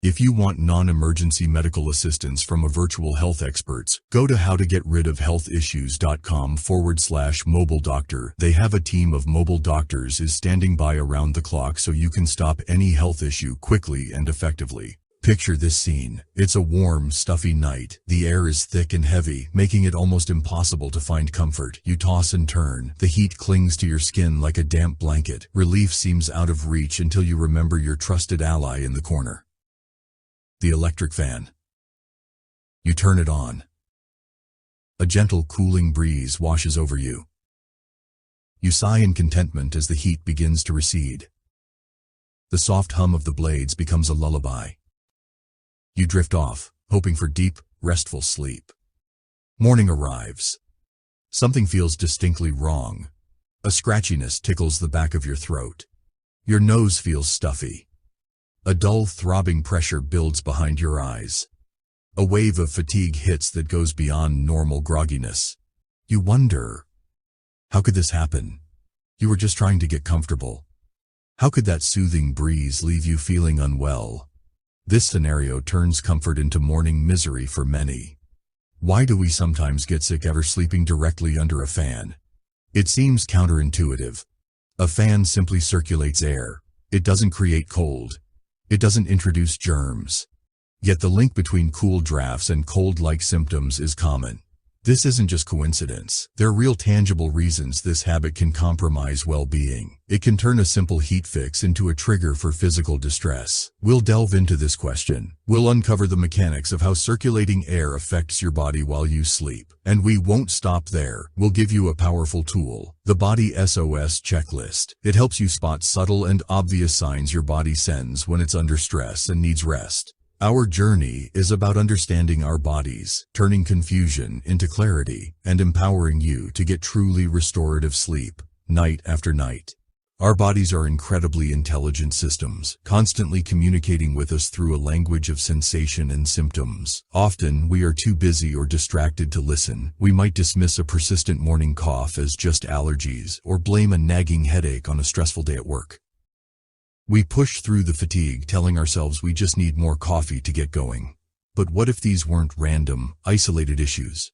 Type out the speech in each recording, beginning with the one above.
If you want non-emergency medical assistance from a virtual health experts, go to howtogetridofhealthissues.com/mobile doctor. They have a team of mobile doctors is standing by around the clock so you can stop any health issue quickly and effectively. Picture this scene. It's a warm, stuffy night. The air is thick and heavy, making it almost impossible to find comfort. You toss and turn. The heat clings to your skin like a damp blanket. Relief seems out of reach until you remember your trusted ally in the corner. The electric fan. You turn it on. A gentle, cooling breeze washes over you. You sigh in contentment as the heat begins to recede. The soft hum of the blades becomes a lullaby. You drift off, hoping for deep, restful sleep. Morning arrives. Something feels distinctly wrong. A scratchiness tickles the back of your throat. Your nose feels stuffy. A dull, throbbing pressure builds behind your eyes. A wave of fatigue hits that goes beyond normal grogginess. You wonder, how could this happen? You were just trying to get comfortable. How could that soothing breeze leave you feeling unwell? This scenario turns comfort into morning misery for many. Why do we sometimes get sick after sleeping directly under a fan? It seems counterintuitive. A fan simply circulates air. It doesn't create cold. It doesn't introduce germs. Yet the link between cool drafts and cold-like symptoms is common. This isn't just coincidence. There are real tangible reasons this habit can compromise well-being. It can turn a simple heat fix into a trigger for physical distress. We'll delve into this question. We'll uncover the mechanics of how circulating air affects your body while you sleep. And we won't stop there. We'll give you a powerful tool, the Body SOS Checklist. It helps you spot subtle and obvious signs your body sends when it's under stress and needs rest. Our journey is about understanding our bodies, turning confusion into clarity, and empowering you to get truly restorative sleep, night after night. Our bodies are incredibly intelligent systems, constantly communicating with us through a language of sensation and symptoms. Often, we are too busy or distracted to listen. We might dismiss a persistent morning cough as just allergies, or blame a nagging headache on a stressful day at work. We push through the fatigue, telling ourselves we just need more coffee to get going. But what if these weren't random, isolated issues?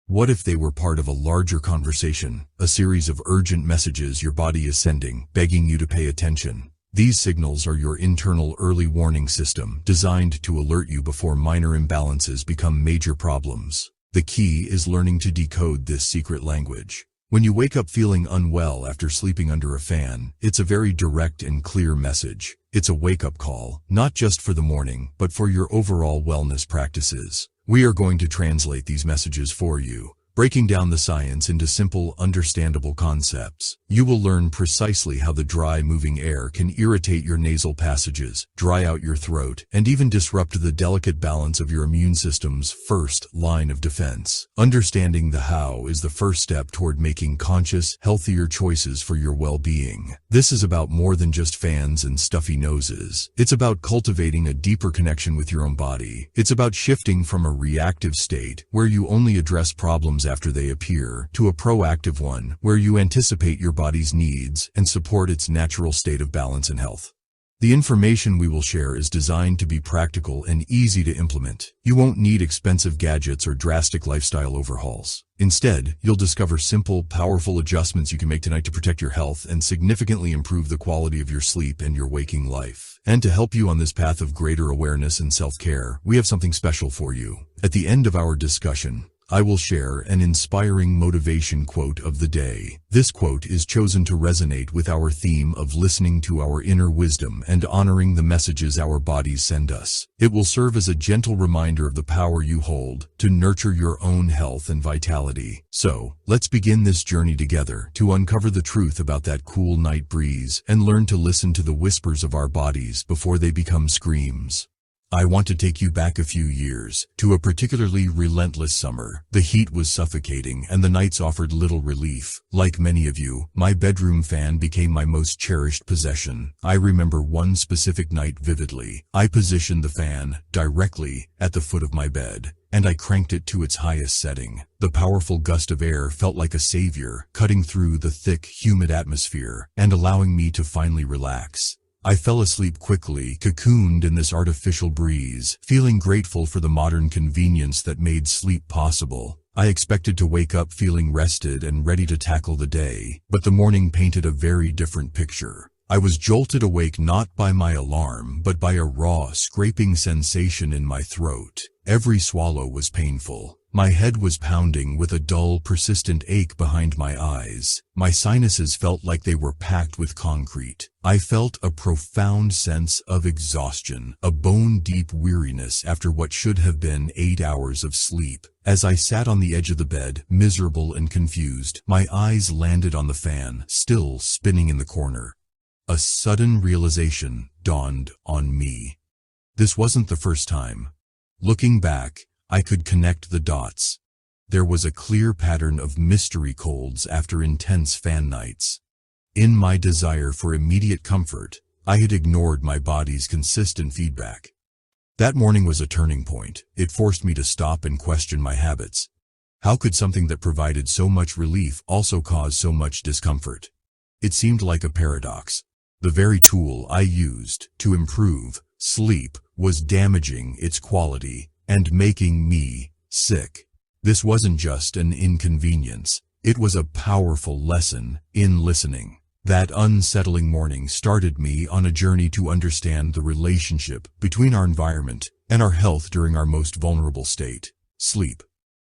What if they were part of a larger conversation, a series of urgent messages your body is sending, begging you to pay attention? These signals are your internal early warning system, designed to alert you before minor imbalances become major problems. The key is learning to decode this secret language. When you wake up feeling unwell after sleeping under a fan, it's a very direct and clear message. It's a wake-up call, not just for the morning, but for your overall wellness practices. We are going to translate these messages for you, breaking down the science into simple, understandable concepts. You will learn precisely how the dry, moving air can irritate your nasal passages, dry out your throat, and even disrupt the delicate balance of your immune system's first line of defense. Understanding the how is the first step toward making conscious, healthier choices for your well-being. This is about more than just fans and stuffy noses. It's about cultivating a deeper connection with your own body. It's about shifting from a reactive state, where you only address problems after they appear, to a proactive one, where you anticipate your body's needs and support its natural state of balance and health. The information we will share is designed to be practical and easy to implement. You won't need expensive gadgets or drastic lifestyle overhauls. Instead, you'll discover simple, powerful adjustments you can make tonight to protect your health and significantly improve the quality of your sleep and your waking life. And to help you on this path of greater awareness and self-care, we have something special for you. At the end of our discussion, I will share an inspiring motivation quote of the day. This quote is chosen to resonate with our theme of listening to our inner wisdom and honoring the messages our bodies send us. It will serve as a gentle reminder of the power you hold to nurture your own health and vitality. So, let's begin this journey together to uncover the truth about that cool night breeze and learn to listen to the whispers of our bodies before they become screams. I want to take you back a few years, to a particularly relentless summer. The heat was suffocating and the nights offered little relief. Like many of you, my bedroom fan became my most cherished possession. I remember one specific night vividly. I positioned the fan directly at the foot of my bed, and I cranked it to its highest setting. The powerful gust of air felt like a savior, cutting through the thick, humid atmosphere and allowing me to finally relax. I fell asleep quickly, cocooned in this artificial breeze, feeling grateful for the modern convenience that made sleep possible. I expected to wake up feeling rested and ready to tackle the day, but the morning painted a very different picture. I was jolted awake not by my alarm, but by a raw, scraping sensation in my throat. Every swallow was painful. My head was pounding with a dull, persistent ache behind my eyes. My sinuses felt like they were packed with concrete. I felt a profound sense of exhaustion, a bone-deep weariness after what should have been 8 hours of sleep. As I sat on the edge of the bed, miserable and confused, my eyes landed on the fan, still spinning in the corner. A sudden realization dawned on me. This wasn't the first time. Looking back, I could connect the dots. There was a clear pattern of mystery colds after intense fan nights. In my desire for immediate comfort, I had ignored my body's consistent feedback. That morning was a turning point. It forced me to stop and question my habits. How could something that provided so much relief also cause so much discomfort? It seemed like a paradox. The very tool I used to improve sleep was damaging its quality and making me sick. This wasn't just an inconvenience. It was a powerful lesson in listening. That unsettling morning started me on a journey to understand the relationship between our environment and our health during our most vulnerable state, sleep.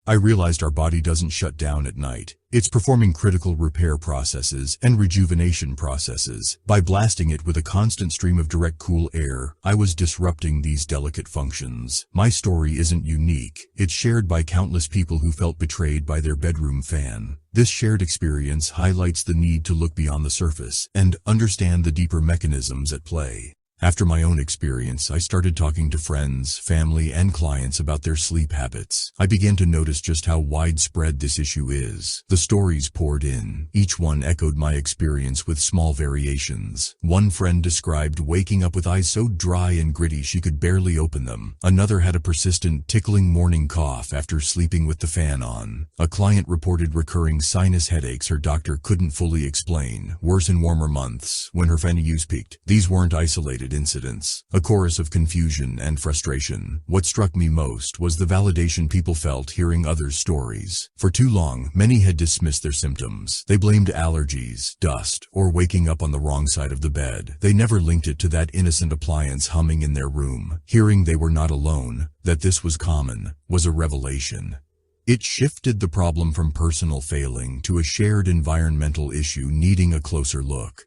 I realized our body doesn't shut down at night. It's performing critical repair processes and rejuvenation processes. By blasting it with a constant stream of direct cool air, I was disrupting these delicate functions. My story isn't unique. It's shared by countless people who felt betrayed by their bedroom fan. This shared experience highlights the need to look beyond the surface and understand the deeper mechanisms at play. After my own experience, I started talking to friends, family, and clients about their sleep habits. I began to notice just how widespread this issue is. The stories poured in. Each one echoed my experience with small variations. One friend described waking up with eyes so dry and gritty she could barely open them. Another had a persistent, tickling morning cough after sleeping with the fan on. A client reported recurring sinus headaches her doctor couldn't fully explain, worse in warmer months, when her fan use peaked. These weren't isolated incidents. A chorus of confusion and frustration. What struck me most was the validation people felt hearing others' stories. For too long, many had dismissed their symptoms. They blamed allergies, dust, or waking up on the wrong side of the bed. They never linked it to that innocent appliance humming in their room. Hearing they were not alone, that this was common, was a revelation. It shifted the problem from personal failing to a shared environmental issue needing a closer look.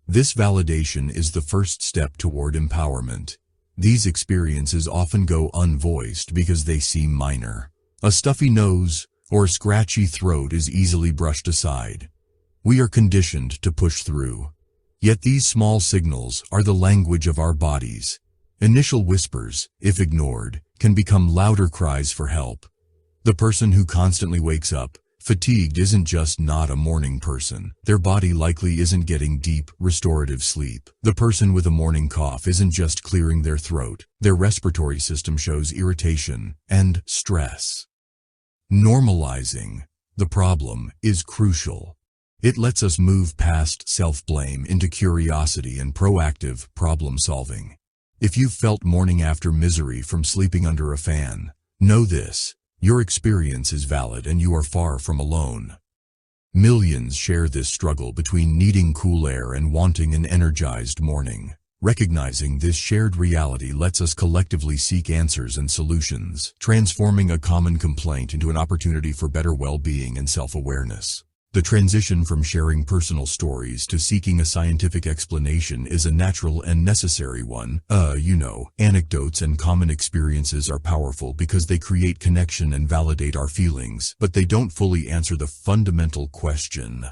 This validation is the first step toward empowerment. These experiences often go unvoiced because they seem minor. A stuffy nose or scratchy throat is easily brushed aside. We are conditioned to push through. Yet these small signals are the language of our bodies. Initial whispers, if ignored, can become louder cries for help. The person who constantly wakes up fatigued isn't just not a morning person. Their body likely isn't getting deep, restorative sleep. The person with a morning cough isn't just clearing their throat. Their respiratory system shows irritation and stress. Normalizing the problem is crucial. It lets us move past self-blame into curiosity and proactive problem-solving. If you've felt morning after misery from sleeping under a fan, know this. Your experience is valid and you are far from alone. Millions share this struggle between needing cool air and wanting an energized morning. Recognizing this shared reality lets us collectively seek answers and solutions, transforming a common complaint into an opportunity for better well-being and self-awareness. The transition from sharing personal stories to seeking a scientific explanation is a natural and necessary one. Anecdotes and common experiences are powerful because they create connection and validate our feelings, but they don't fully answer the fundamental question.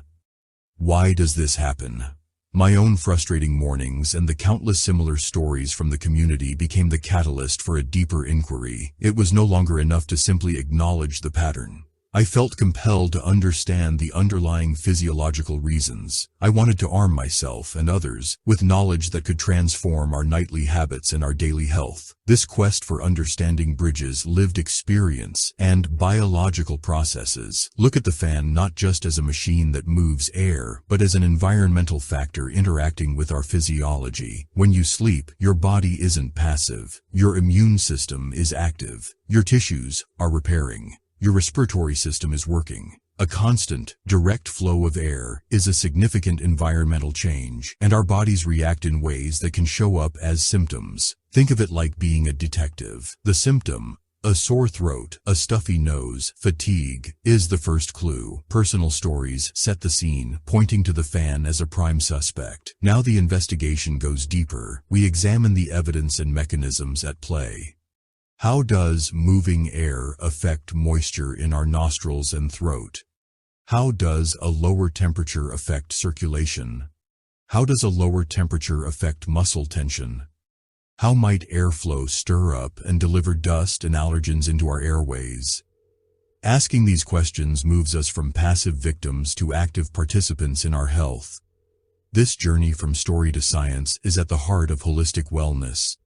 Why does this happen? My own frustrating mornings and the countless similar stories from the community became the catalyst for a deeper inquiry. It was no longer enough to simply acknowledge the pattern. I felt compelled to understand the underlying physiological reasons. I wanted to arm myself and others with knowledge that could transform our nightly habits and our daily health. This quest for understanding bridges lived experience and biological processes. Look at the fan not just as a machine that moves air, but as an environmental factor interacting with our physiology. When you sleep, your body isn't passive. Your immune system is active. Your tissues are repairing. Your respiratory system is working. A constant, direct flow of air is a significant environmental change, and our bodies react in ways that can show up as symptoms. Think of it like being a detective. The symptom, a sore throat, a stuffy nose, fatigue, is the first clue. Personal stories set the scene, pointing to the fan as a prime suspect. Now the investigation goes deeper. We examine the evidence and mechanisms at play. How does moving air affect moisture in our nostrils and throat? How does a lower temperature affect circulation? How does a lower temperature affect muscle tension? How might airflow stir up and deliver dust and allergens into our airways? Asking these questions moves us from passive victims to active participants in our health. This journey from story to science is at the heart of holistic wellness.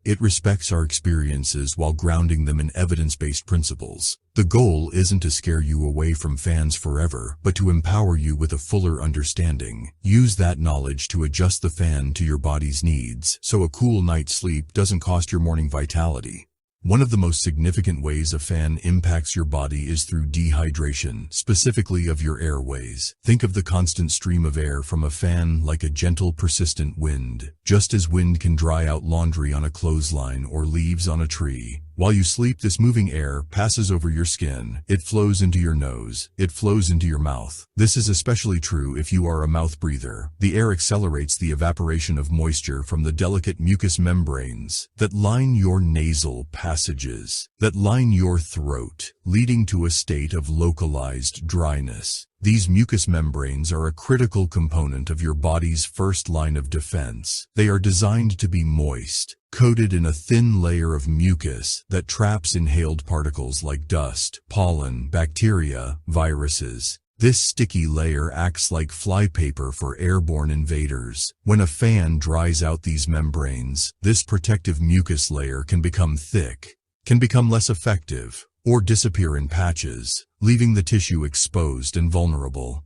It respects our experiences while grounding them in evidence-based principles. The goal isn't to scare you away from fans forever, but to empower you with a fuller understanding. Use that knowledge to adjust the fan to your body's needs, so a cool night's sleep doesn't cost your morning vitality. One of the most significant ways a fan impacts your body is through dehydration, specifically of your airways. Think of the constant stream of air from a fan like a gentle, persistent wind. Just as wind can dry out laundry on a clothesline or leaves on a tree, while you sleep, this moving air passes over your skin. It flows into your nose. It flows into your mouth. This is especially true if you are a mouth breather. The air accelerates the evaporation of moisture from the delicate mucous membranes that line your nasal passages, that line your throat, leading to a state of localized dryness. These mucous membranes are a critical component of your body's first line of defense. They are designed to be moist, coated in a thin layer of mucus that traps inhaled particles like dust, pollen, bacteria, viruses. This sticky layer acts like flypaper for airborne invaders. When a fan dries out these membranes, this protective mucus layer can become thick, can become less effective, or disappear in patches, leaving the tissue exposed and vulnerable.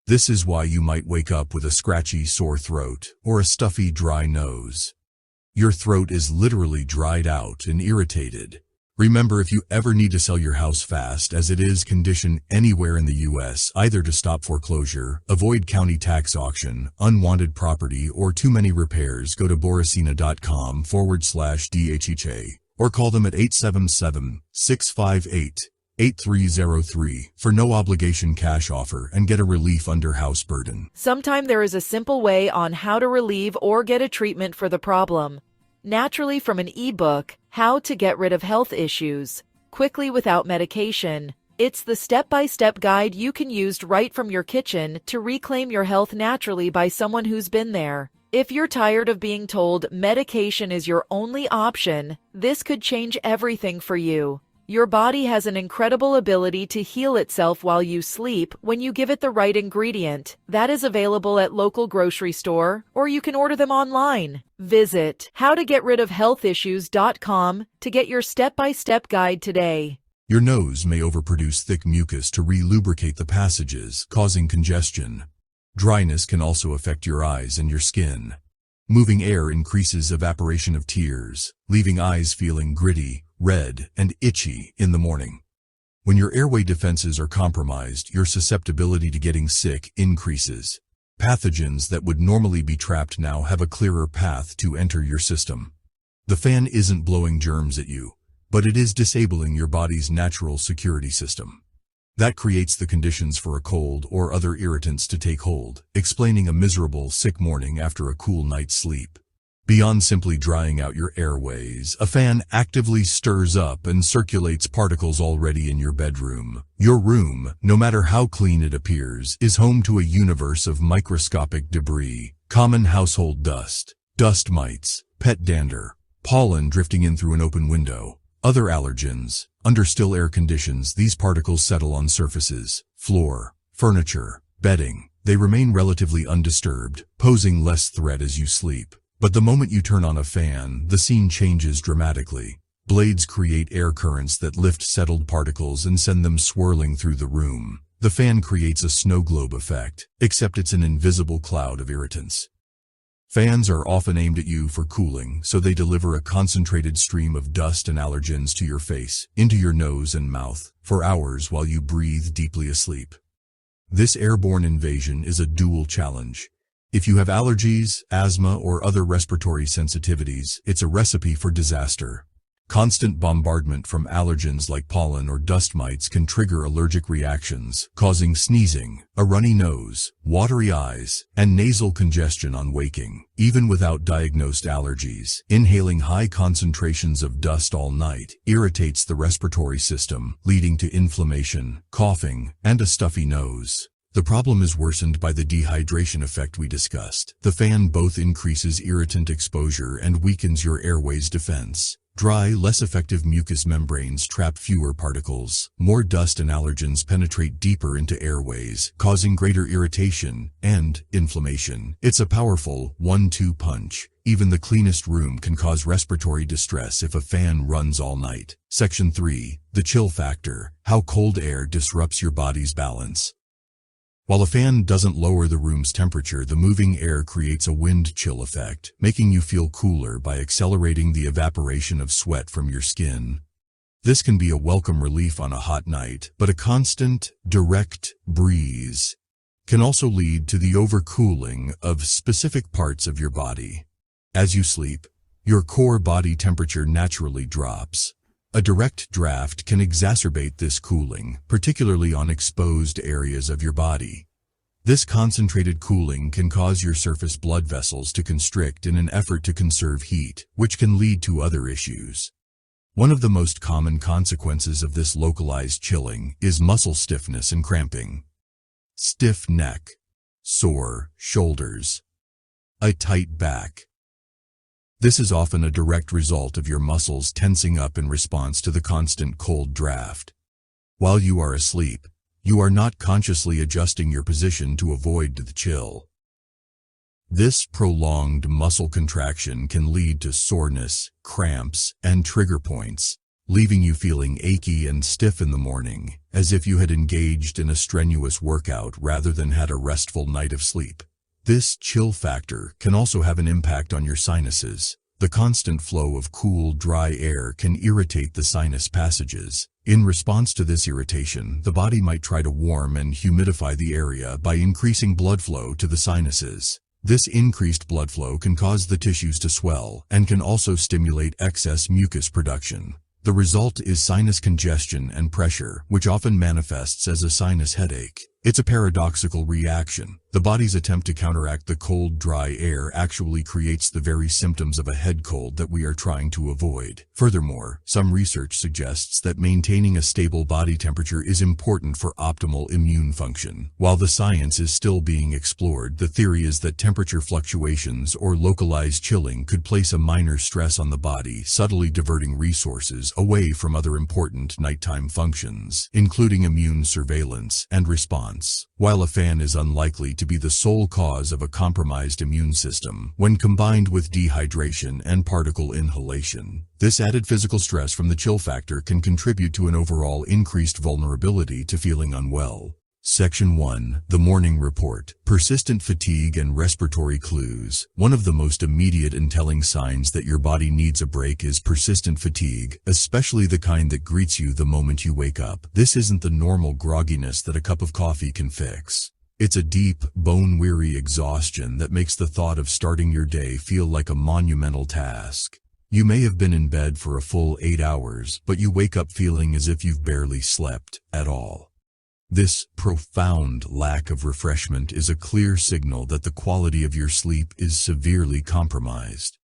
This is why you might wake up with a scratchy, sore throat or a stuffy, dry nose. Your throat is literally dried out and irritated. Remember, if you ever need to sell your house fast, as it is condition anywhere in the U.S., either to stop foreclosure, avoid county tax auction, unwanted property, or too many repairs, go to boricina.com/DHEA. Or call them at 877-658-8303 for no obligation cash offer and get a relief under house burden. Sometime there is a simple way on how to relieve or get a treatment for the problem. Naturally, from an ebook, How to Get Rid of Health Issues Quickly Without Medication. It's the step-by-step guide you can use right from your kitchen to reclaim your health naturally by someone who's been there. If you're tired of being told medication is your only option, this could change everything for you. Your body has an incredible ability to heal itself while you sleep when you give it the right ingredient. That is available at local grocery store, or you can order them online. Visit howtogetridofhealthissues.com to get your step-by-step guide today. Your nose may overproduce thick mucus to re-lubricate the passages, causing congestion. Dryness can also affect your eyes and your skin. Moving air increases evaporation of tears, leaving eyes feeling gritty, red, and itchy in the morning. When your airway defenses are compromised, your susceptibility to getting sick increases. Pathogens that would normally be trapped now have a clearer path to enter your system. The fan isn't blowing germs at you, but it is disabling your body's natural security system. That creates the conditions for a cold or other irritants to take hold, explaining a miserable, sick morning after a cool night's sleep. Beyond simply drying out your airways, a fan actively stirs up and circulates particles already in your bedroom. Your room, no matter how clean it appears, is home to a universe of microscopic debris, common household dust, dust mites, pet dander, pollen drifting in through an open window. Other allergens. Under still air conditions, these particles settle on surfaces, floor, furniture, bedding. They remain relatively undisturbed, posing less threat as you sleep. But the moment you turn on a fan, the scene changes dramatically. Blades create air currents that lift settled particles and send them swirling through the room. The fan creates a snow globe effect, except it's an invisible cloud of irritants. Fans are often aimed at you for cooling, so they deliver a concentrated stream of dust and allergens to your face, into your nose and mouth, for hours while you breathe deeply asleep. This airborne invasion is a dual challenge. If you have allergies, asthma, or other respiratory sensitivities, it's a recipe for disaster. Constant bombardment from allergens like pollen or dust mites can trigger allergic reactions, causing sneezing, a runny nose, watery eyes, and nasal congestion on waking. Even without diagnosed allergies, inhaling high concentrations of dust all night irritates the respiratory system, leading to inflammation, coughing, and a stuffy nose. The problem is worsened by the dehydration effect we discussed. The fan both increases irritant exposure and weakens your airway's defense. Dry, less effective mucous membranes trap fewer particles. More dust and allergens penetrate deeper into airways, causing greater irritation and inflammation. It's a powerful 1-2 punch. Even the cleanest room can cause respiratory distress if a fan runs all night. Section 3. The chill factor. How cold air disrupts your body's balance. While a fan doesn't lower the room's temperature, the moving air creates a wind chill effect, making you feel cooler by accelerating the evaporation of sweat from your skin. This can be a welcome relief on a hot night, but a constant, direct breeze can also lead to the overcooling of specific parts of your body. As you sleep, your core body temperature naturally drops. A direct draft can exacerbate this cooling, particularly on exposed areas of your body. This concentrated cooling can cause your surface blood vessels to constrict in an effort to conserve heat, which can lead to other issues. One of the most common consequences of this localized chilling is muscle stiffness and cramping. Stiff neck, sore shoulders, a tight back. This is often a direct result of your muscles tensing up in response to the constant cold draft. While you are asleep, you are not consciously adjusting your position to avoid the chill. This prolonged muscle contraction can lead to soreness, cramps, and trigger points, leaving you feeling achy and stiff in the morning, as if you had engaged in a strenuous workout rather than had a restful night of sleep. This chill factor can also have an impact on your sinuses. The constant flow of cool, dry air can irritate the sinus passages. In response to this irritation, the body might try to warm and humidify the area by increasing blood flow to the sinuses. This increased blood flow can cause the tissues to swell and can also stimulate excess mucus production. The result is sinus congestion and pressure, which often manifests as a sinus headache. It's a paradoxical reaction. The body's attempt to counteract the cold, dry air actually creates the very symptoms of a head cold that we are trying to avoid. Furthermore, some research suggests that maintaining a stable body temperature is important for optimal immune function. While the science is still being explored, the theory is that temperature fluctuations or localized chilling could place a minor stress on the body, subtly diverting resources away from other important nighttime functions, including immune surveillance and response. While a fan is unlikely to be the sole cause of a compromised immune system, when combined with dehydration and particle inhalation, this added physical stress from the chill factor can contribute to an overall increased vulnerability to feeling unwell. Section 1. The Morning Report. Persistent fatigue and respiratory clues. One of the most immediate and telling signs that your body needs a break is persistent fatigue, especially the kind that greets you the moment you wake up. This isn't the normal grogginess that a cup of coffee can fix. It's a deep, bone-weary exhaustion that makes the thought of starting your day feel like a monumental task. You may have been in bed for a full 8 hours, but you wake up feeling as if you've barely slept at all. This profound lack of refreshment is a clear signal that the quality of your sleep is severely compromised.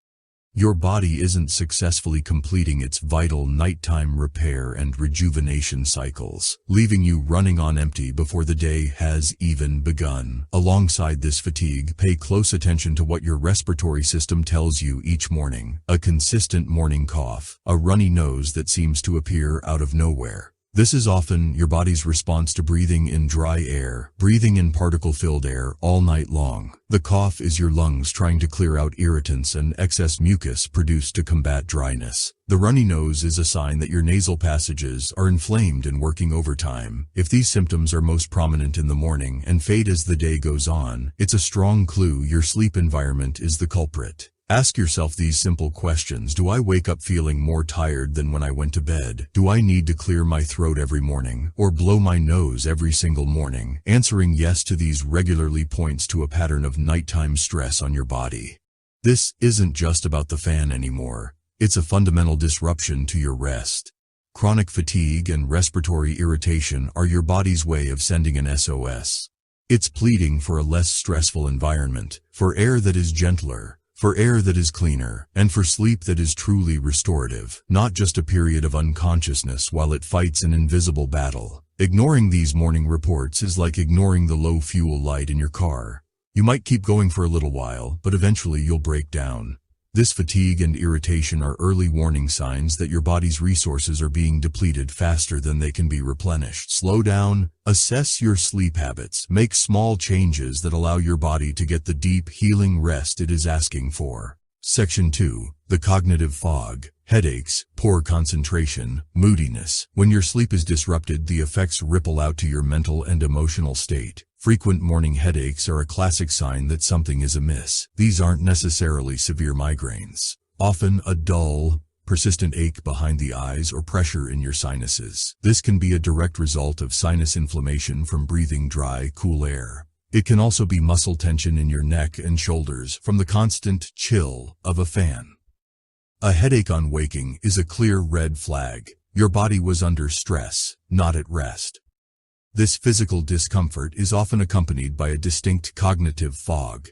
Your body isn't successfully completing its vital nighttime repair and rejuvenation cycles, leaving you running on empty before the day has even begun. Alongside this fatigue, pay close attention to what your respiratory system tells you each morning. A consistent morning cough, a runny nose that seems to appear out of nowhere. This is often your body's response to breathing in dry air, breathing in particle-filled air all night long. The cough is your lungs trying to clear out irritants and excess mucus produced to combat dryness. The runny nose is a sign that your nasal passages are inflamed and working overtime. If these symptoms are most prominent in the morning and fade as the day goes on, it's a strong clue your sleep environment is the culprit. Ask yourself these simple questions. Do I wake up feeling more tired than when I went to bed? Do I need to clear my throat every morning or blow my nose every single morning? Answering yes to these regularly points to a pattern of nighttime stress on your body. This isn't just about the fan anymore. It's a fundamental disruption to your rest. Chronic fatigue and respiratory irritation are your body's way of sending an SOS. It's pleading for a less stressful environment, for air that is gentler, for air that is cleaner, and for sleep that is truly restorative, not just a period of unconsciousness while it fights an invisible battle. Ignoring these morning reports is like ignoring the low fuel light in your car. You might keep going for a little while, but eventually you'll break down. This fatigue and irritation are early warning signs that your body's resources are being depleted faster than they can be replenished. Slow down, assess your sleep habits, make small changes that allow your body to get the deep, healing rest it is asking for. Section 2. The cognitive fog. Headaches, poor concentration, moodiness. When your sleep is disrupted, the effects ripple out to your mental and emotional state. Frequent morning headaches are a classic sign that something is amiss. These aren't necessarily severe migraines. Often a dull, persistent ache behind the eyes or pressure in your sinuses. This can be a direct result of sinus inflammation from breathing dry, cool air. It can also be muscle tension in your neck and shoulders from the constant chill of a fan. A headache on waking is a clear red flag. Your body was under stress, not at rest. This physical discomfort is often accompanied by a distinct cognitive fog.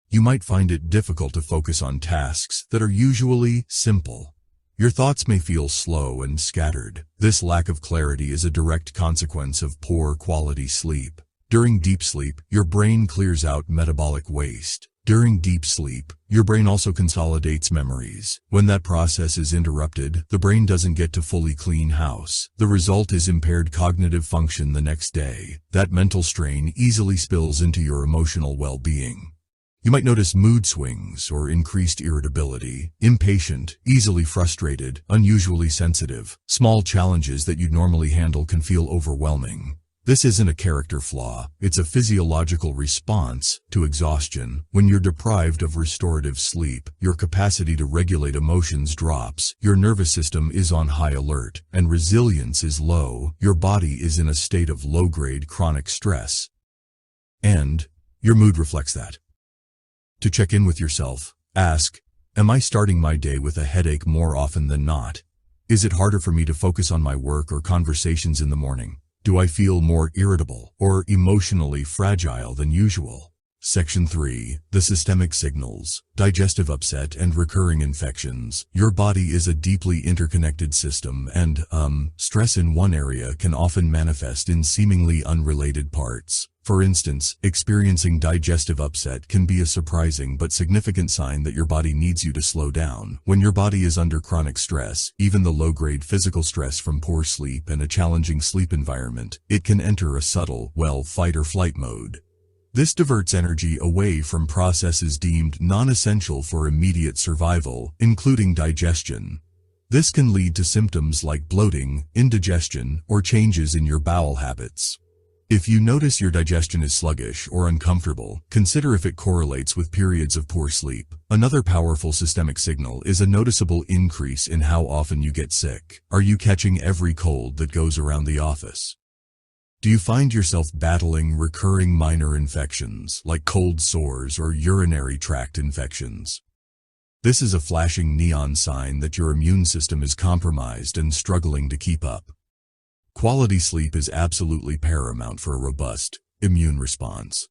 You might find it difficult to focus on tasks that are usually simple. Your thoughts may feel slow and scattered. This lack of clarity is a direct consequence of poor quality sleep. During deep sleep, your brain clears out metabolic waste. During deep sleep, your brain also consolidates memories. When that process is interrupted, the brain doesn't get to fully clean house. The result is impaired cognitive function the next day. That mental strain easily spills into your emotional well-being. You might notice mood swings or increased irritability, impatient, easily frustrated, unusually sensitive. Small challenges that you'd normally handle can feel overwhelming. This isn't a character flaw, it's a physiological response to exhaustion. When you're deprived of restorative sleep, your capacity to regulate emotions drops, your nervous system is on high alert, and resilience is low. Your body is in a state of low-grade chronic stress. And your mood reflects that. To check in with yourself, ask, am I starting my day with a headache more often than not? Is it harder for me to focus on my work or conversations in the morning? Do I feel more irritable or emotionally fragile than usual? Section 3. The systemic signals. Digestive upset and recurring infections. Your body is a deeply interconnected system and, stress in one area can often manifest in seemingly unrelated parts. For instance, experiencing digestive upset can be a surprising but significant sign that your body needs you to slow down. When your body is under chronic stress, even the low-grade physical stress from poor sleep and a challenging sleep environment, it can enter a subtle, fight or flight mode. This diverts energy away from processes deemed non-essential for immediate survival, including digestion. This can lead to symptoms like bloating, indigestion, or changes in your bowel habits. If you notice your digestion is sluggish or uncomfortable, consider if it correlates with periods of poor sleep. Another powerful systemic signal is a noticeable increase in how often you get sick. Are you catching every cold that goes around the office? Do you find yourself battling recurring minor infections like cold sores or urinary tract infections? This is a flashing neon sign that your immune system is compromised and struggling to keep up. Quality sleep is absolutely paramount for a robust immune response.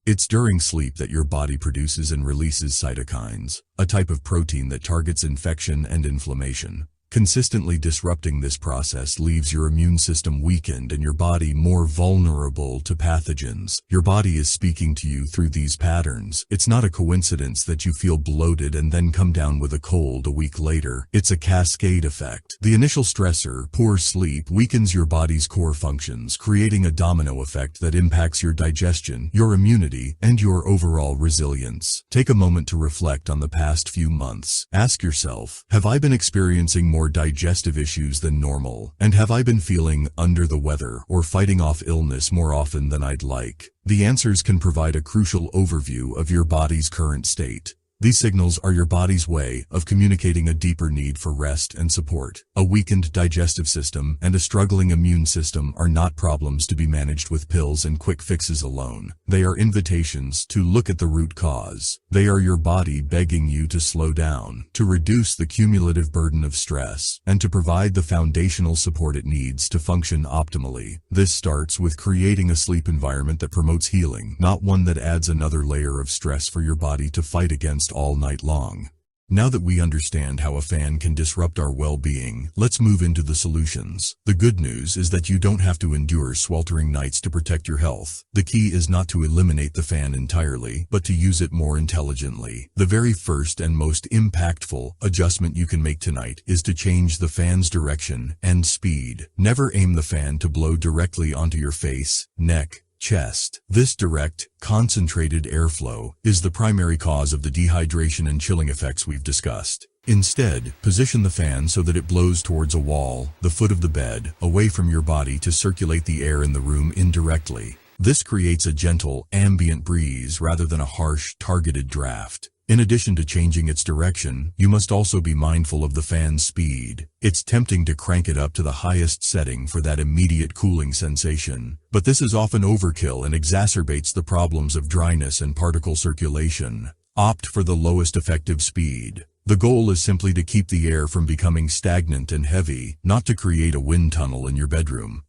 It's during sleep that your body produces and releases cytokines, a type of protein that targets infection and inflammation. Consistently disrupting this process leaves your immune system weakened and your body more vulnerable to pathogens. Your body is speaking to you through these patterns. It's not a coincidence that you feel bloated and then come down with a cold a week later. It's a cascade effect. The initial stressor, poor sleep, weakens your body's core functions, creating a domino effect that impacts your digestion, your immunity, and your overall resilience. Take a moment to reflect on the past few months. Ask yourself, have I been experiencing more digestive issues than normal? And have I been feeling under the weather or fighting off illness more often than I'd like? The answers can provide a crucial overview of your body's current state. These signals are your body's way of communicating a deeper need for rest and support. A weakened digestive system and a struggling immune system are not problems to be managed with pills and quick fixes alone. They are invitations to look at the root cause. They are your body begging you to slow down, to reduce the cumulative burden of stress, and to provide the foundational support it needs to function optimally. This starts with creating a sleep environment that promotes healing, not one that adds another layer of stress for your body to fight against all night long. Now that we understand how a fan can disrupt our well-being, let's move into the solutions. The good news is that you don't have to endure sweltering nights to protect your health. The key is not to eliminate the fan entirely, but to use it more intelligently. The very first and most impactful adjustment you can make tonight is to change the fan's direction and speed. Never aim the fan to blow directly onto your face, neck, chest. This direct, concentrated airflow is the primary cause of the dehydration and chilling effects we've discussed. Instead, position the fan so that it blows towards a wall, the foot of the bed, away from your body to circulate the air in the room indirectly. This creates a gentle, ambient breeze rather than a harsh, targeted draft. In addition to changing its direction, you must also be mindful of the fan's speed. It's tempting to crank it up to the highest setting for that immediate cooling sensation, but this is often overkill and exacerbates the problems of dryness and particle circulation. Opt for the lowest effective speed. The goal is simply to keep the air from becoming stagnant and heavy, not to create a wind tunnel in your bedroom.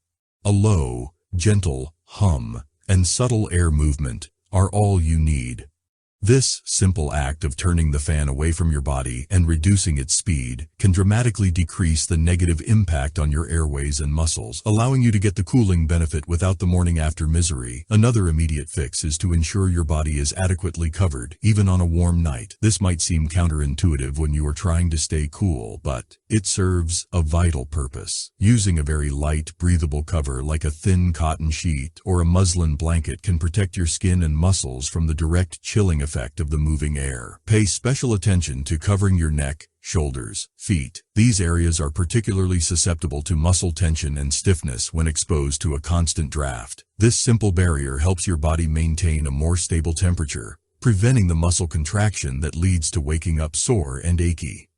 A low, gentle hum and subtle air movement are all you need. This simple act of turning the fan away from your body and reducing its speed can dramatically decrease the negative impact on your airways and muscles, allowing you to get the cooling benefit without the morning after misery. Another immediate fix is to ensure your body is adequately covered, even on a warm night. This might seem counterintuitive when you are trying to stay cool, but it serves a vital purpose. Using a very light, breathable cover like a thin cotton sheet or a muslin blanket can protect your skin and muscles from the direct chilling effect of the moving air. Pay special attention to covering your neck, shoulders, feet. These areas are particularly susceptible to muscle tension and stiffness when exposed to a constant draft. This simple barrier helps your body maintain a more stable temperature, preventing the muscle contraction that leads to waking up sore and achy.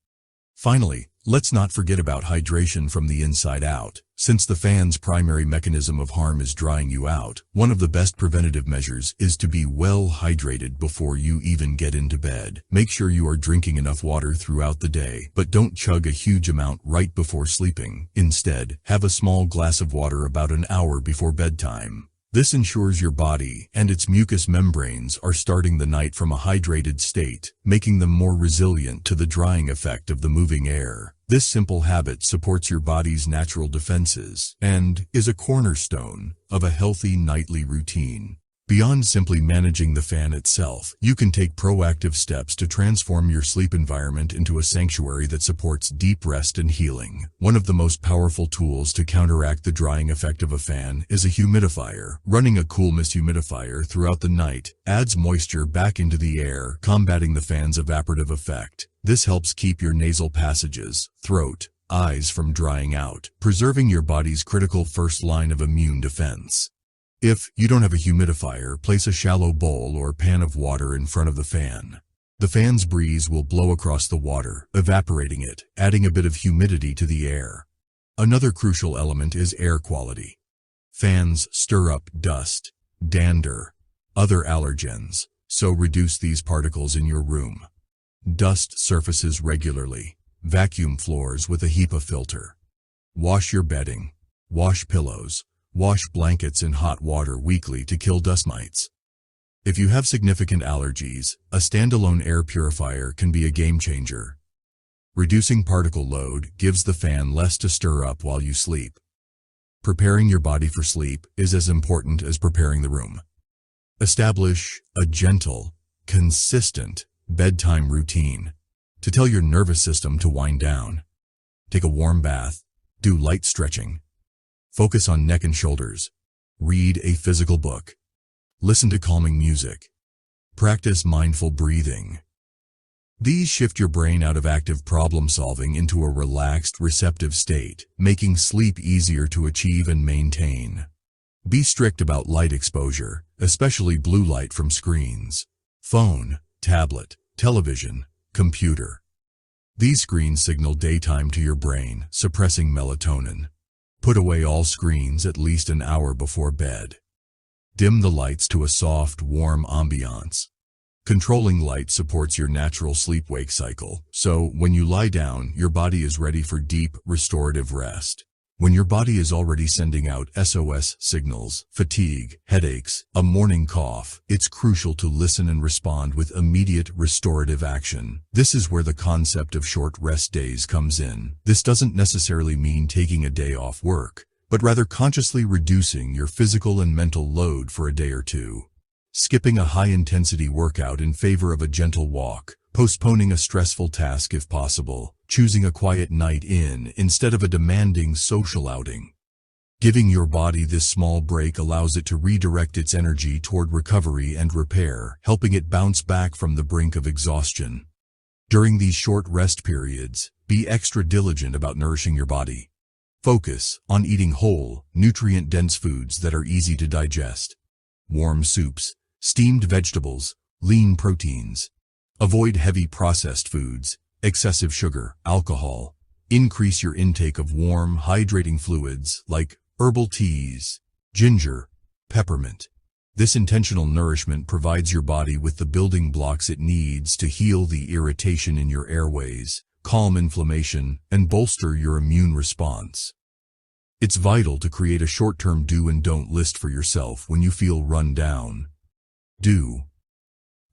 Finally, let's not forget about hydration from the inside out. Since the fan's primary mechanism of harm is drying you out, one of the best preventative measures is to be well hydrated before you even get into bed. Make sure you are drinking enough water throughout the day, but don't chug a huge amount right before sleeping. Instead, have a small glass of water about an hour before bedtime. This ensures your body and its mucous membranes are starting the night from a hydrated state, making them more resilient to the drying effect of the moving air. This simple habit supports your body's natural defenses and is a cornerstone of a healthy nightly routine. Beyond simply managing the fan itself, you can take proactive steps to transform your sleep environment into a sanctuary that supports deep rest and healing. One of the most powerful tools to counteract the drying effect of a fan is a humidifier. Running a cool mist humidifier throughout the night adds moisture back into the air, combating the fan's evaporative effect. This helps keep your nasal passages, throat, eyes from drying out, preserving your body's critical first line of immune defense. If you don't have a humidifier, place a shallow bowl or pan of water in front of the fan. The fan's breeze will blow across the water, evaporating it, adding a bit of humidity to the air. Another crucial element is air quality. Fans stir up dust, dander, other allergens, so reduce these particles in your room. Dust surfaces regularly. Vacuum floors with a HEPA filter. Wash your bedding. Wash pillows. Wash blankets in hot water weekly to kill dust mites. If you have significant allergies, a standalone air purifier can be a game changer. Reducing particle load gives the fan less to stir up while you sleep. Preparing your body for sleep is as important as preparing the room. Establish a gentle, consistent bedtime routine to tell your nervous system to wind down. Take a warm bath, do light stretching, focus on neck and shoulders, read a physical book, listen to calming music, practice mindful breathing. These shift your brain out of active problem solving into a relaxed, receptive state, making sleep easier to achieve and maintain. Be strict about light exposure, especially blue light from screens, phone, tablet, television, computer. These screens signal daytime to your brain, suppressing melatonin. Put away all screens at least an hour before bed. Dim the lights to a soft, warm ambiance. Controlling light supports your natural sleep-wake cycle, so when you lie down, your body is ready for deep, restorative rest. When your body is already sending out SOS signals, fatigue, headaches, a morning cough, it's crucial to listen and respond with immediate restorative action. This is where the concept of short rest days comes in. This doesn't necessarily mean taking a day off work, but rather consciously reducing your physical and mental load for a day or two. Skipping a high-intensity workout in favor of a gentle walk, postponing a stressful task if possible, choosing a quiet night in instead of a demanding social outing. Giving your body this small break allows it to redirect its energy toward recovery and repair, helping it bounce back from the brink of exhaustion. During these short rest periods, be extra diligent about nourishing your body. Focus on eating whole, nutrient-dense foods that are easy to digest. Warm soups, steamed vegetables, lean proteins. Avoid heavy processed foods, excessive sugar, alcohol. Increase your intake of warm, hydrating fluids like herbal teas, ginger, peppermint. This intentional nourishment provides your body with the building blocks it needs to heal the irritation in your airways, calm inflammation, and bolster your immune response. It's vital to create a short-term do and don't list for yourself when you feel run down. Do.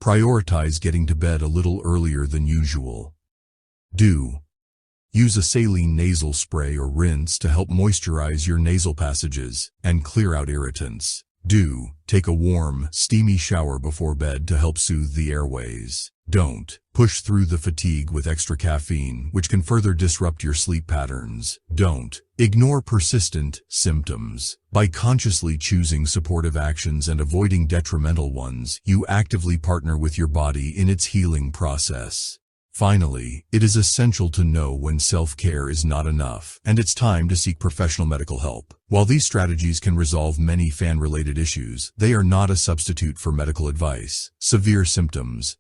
Prioritize getting to bed a little earlier than usual. Do. Use a saline nasal spray or rinse to help moisturize your nasal passages and clear out irritants. Do. Take a warm, steamy shower before bed to help soothe the airways. Don't. Push through the fatigue with extra caffeine, which can further disrupt your sleep patterns. Don't. Ignore persistent symptoms. By consciously choosing supportive actions and avoiding detrimental ones, you actively partner with your body in its healing process. Finally, it is essential to know when self-care is not enough, and it's time to seek professional medical help. While these strategies can resolve many fan-related issues, they are not a substitute for medical advice. Severe symptoms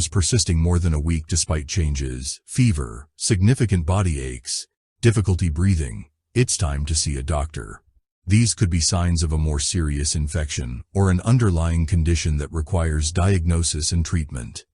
persisting more than a week despite changes, fever, significant body aches, difficulty breathing. It's time to see a doctor. These could be signs of a more serious infection or an underlying condition that requires diagnosis and treatment.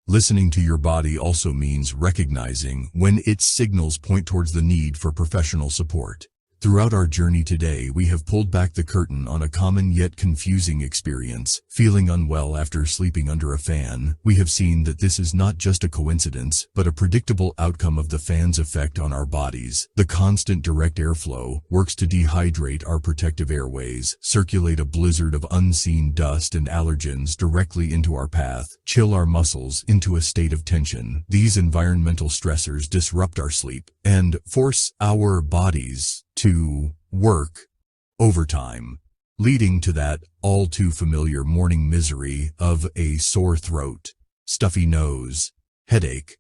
Listening to your body also means recognizing when its signals point towards the need for professional support. Throughout our journey today, we have pulled back the curtain on a common yet confusing experience, feeling unwell after sleeping under a fan. We have seen that this is not just a coincidence, but a predictable outcome of the fan's effect on our bodies. The constant direct airflow works to dehydrate our protective airways, circulate a blizzard of unseen dust and allergens directly into our path, chill our muscles into a state of tension. These environmental stressors disrupt our sleep and force our bodies to work overtime, leading to that all too familiar morning misery of a sore throat, stuffy nose, headache,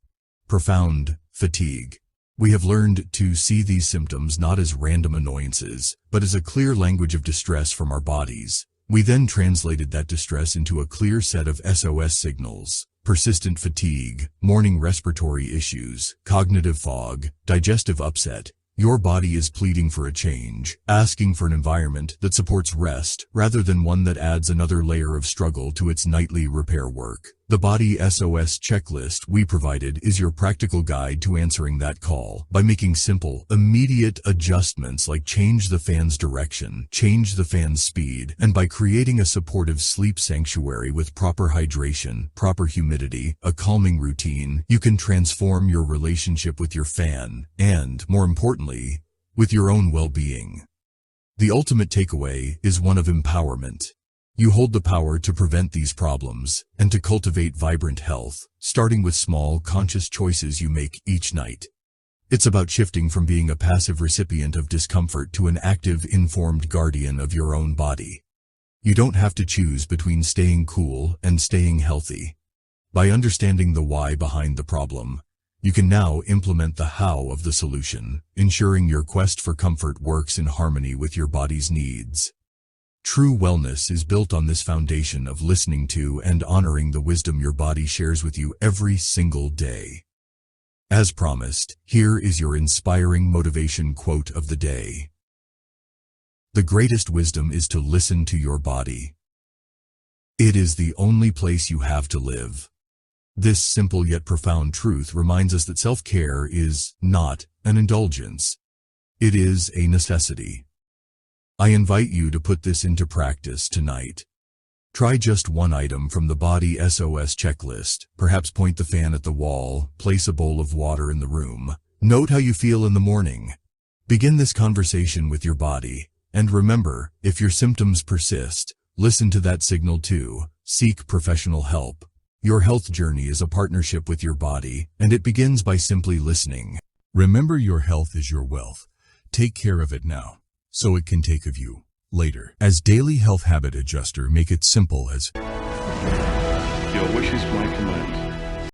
profound fatigue. We have learned to see these symptoms not as random annoyances, but as a clear language of distress from our bodies. We then translated that distress into a clear set of SOS signals: persistent fatigue, morning respiratory issues, cognitive fog, digestive upset. Your body is pleading for a change, asking for an environment that supports rest rather than one that adds another layer of struggle to its nightly repair work. The Body SOS checklist we provided is your practical guide to answering that call by making simple, immediate adjustments like change the fan's direction, change the fan's speed, and by creating a supportive sleep sanctuary with proper hydration, proper humidity, a calming routine, you can transform your relationship with your fan and, more importantly, with your own well-being. The ultimate takeaway is one of empowerment. You hold the power to prevent these problems and to cultivate vibrant health, starting with small, conscious choices you make each night. It's about shifting from being a passive recipient of discomfort to an active, informed guardian of your own body. You don't have to choose between staying cool and staying healthy. By understanding the why behind the problem, you can now implement the how of the solution, ensuring your quest for comfort works in harmony with your body's needs. True wellness is built on this foundation of listening to and honoring the wisdom your body shares with you every single day. As promised, here is your inspiring motivation quote of the day. The greatest wisdom is to listen to your body. It is the only place you have to live. This simple yet profound truth reminds us that self-care is not an indulgence. It is a necessity. I invite you to put this into practice tonight. Try just one item from the Body SOS checklist. Perhaps point the fan at the wall, place a bowl of water in the room. Note how you feel in the morning. Begin this conversation with your body. And remember, if your symptoms persist, listen to that signal too. Seek professional help. Your health journey is a partnership with your body, and it begins by simply listening. Remember, your health is your wealth. Take care of it now, so it can take of you later. As daily health habit adjuster, make it simple as your wish is my command.